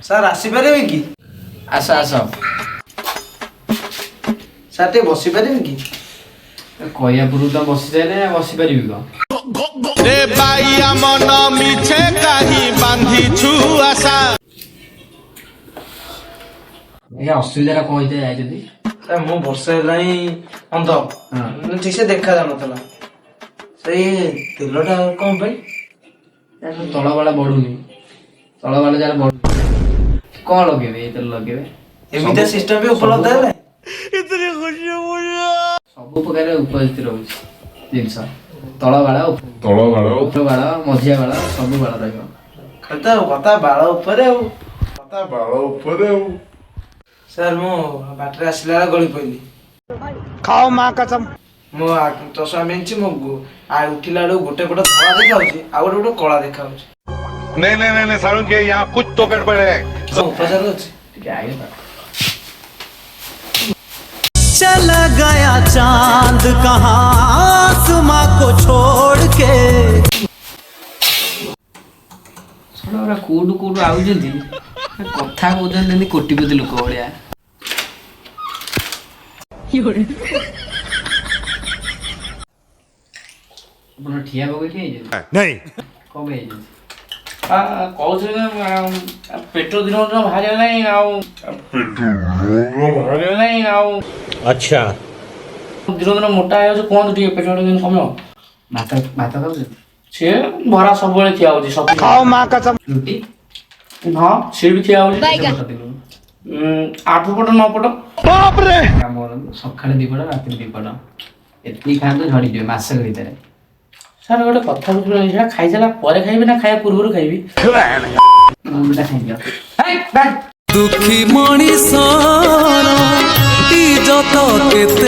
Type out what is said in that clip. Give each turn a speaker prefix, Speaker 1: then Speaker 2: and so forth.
Speaker 1: Sir ଆସିପାରିବେ କି?
Speaker 2: ଆସ ଆସ।
Speaker 1: ସାର୍ ଟିକେ ବସିପାରିବେ କି?
Speaker 2: କହିବା ପୂର୍ବରୁ ତ ବସିଯାଏ ନା ବସିପାରିବି କଣ?
Speaker 3: रे बाइया मन मिछे काही बांधिछु आशा।
Speaker 2: ଏ ଅସୁବିଧାଟା କଣ ହେଇଥାଏ ଯାଇଛନ୍ତି?
Speaker 1: ସାର୍ ମୁଁ ବର୍ଷେ ହେଲାଣି ଅନ୍ଧ। ଠିକ ସେ ଦେଖା ଯାଉନଥିଲା। ସେଇ ତେଲଟା କଣ ପାଇଁ?
Speaker 2: ତଳ ବାଳ ବଢୁନି। ତଳ ବାଳ ଯାହାର ବଢୁନି କଣ ଲଗେଇବେ? ଏଇ ତେଲ ଲଗେଇବେ।
Speaker 1: ଏମିତି ସିଷ୍ଟମ ବି ଉପଲବ୍ଧ ହେଲେ
Speaker 2: ସବୁ ପ୍ରକାର ଉପସ୍ଥିତି ରହୁଛି ଜିନିଷ। ତଳ ବାଳ ଉପର ବାଳ ମଝିଆ ବାଳ ସବୁ ବାଳ ରହିବ।
Speaker 1: ଖାଲି ତ କଥା ବାଳ ଉପରେ ଆଉ। ସାର୍ ମୁଁ ବାଟରେ ଆସିଲା ବେଳେ ଗଳି ପଇଲି।
Speaker 3: खाओ माँ कसम।
Speaker 1: ମୋ ଚଷମା ପିନ୍ଧିଛି ମୋ ଉଠିଲା ବେଳକୁ ଗୋଟେ ପଟ ଧଳା ଦେଖାଉଛି ଆଉ ଗୋଟେ କଳା ଦେଖାଉଛି।
Speaker 3: नहीं सारुण के यहाँ कुछ तो गड़बड़ है।
Speaker 1: ଉପଚାର ଅଛି?
Speaker 2: ଟିକେ ଆଇଲେ
Speaker 4: चला गया चांद कहाँ आसमां को छोड़ के।
Speaker 2: ଶୁଣ କୋଉଠୁ କୋଉଠୁ ଆଉଛନ୍ତି କଥା କହୁଛନ୍ତି ଯେମିତି କୋଟିପତି ଲୋକ ଭଳିଆ। ଆପଣ ଠିଆ ପକେଇ ଠିଆ ହେଇଛନ୍ତି?
Speaker 3: नहीं
Speaker 2: କଣ ପାଇଁ ହେଇଛନ୍ତି? କହୁଥିଲି ପେଟ ଦିନ ବାହାରିବ ନାହିଁ ଆଉ
Speaker 3: अच्छा
Speaker 2: ଦିନ ଦିନ ମୋଟା ହେଇଯାଉଛି। କୁହନ୍ତୁ ଟିକେ ପେଟ କେମିତି କମିବ? ଭାତ ଭାତ ଖାଉଛନ୍ତି? ସିଏ ଭରା ସବୁବେଳେ ଖିଆ ହଉଛି ସବୁ।
Speaker 3: खाओ माँ कसम।
Speaker 2: ରୁଟି? ହଁ ସିଏ ବି ଖିଆ ହଉଛି। 8 ପଟ 9 ପଟ
Speaker 3: बाप रे।
Speaker 2: କାମ କରନ୍ତୁ। ସକାଳେ 2 ପଟ ରାତିରେ 2 ପଟ ଏତିକି ଖାଆନ୍ତୁ ଝଡ଼ିଯିବେ ମାସକ ଭିତରେ। ସାର୍ ଗୋଟେ କଥା ବୁଝିପାରିଲି, ସେଟା ଖାଇସାରିଲା ପରେ ଖାଇବି ନା ଖାଇବା ପୂର୍ବରୁ ଖାଇବି?
Speaker 4: ଦୁଃଖୀ ମଣିଷର ଇଜ୍ଜତ କେତେ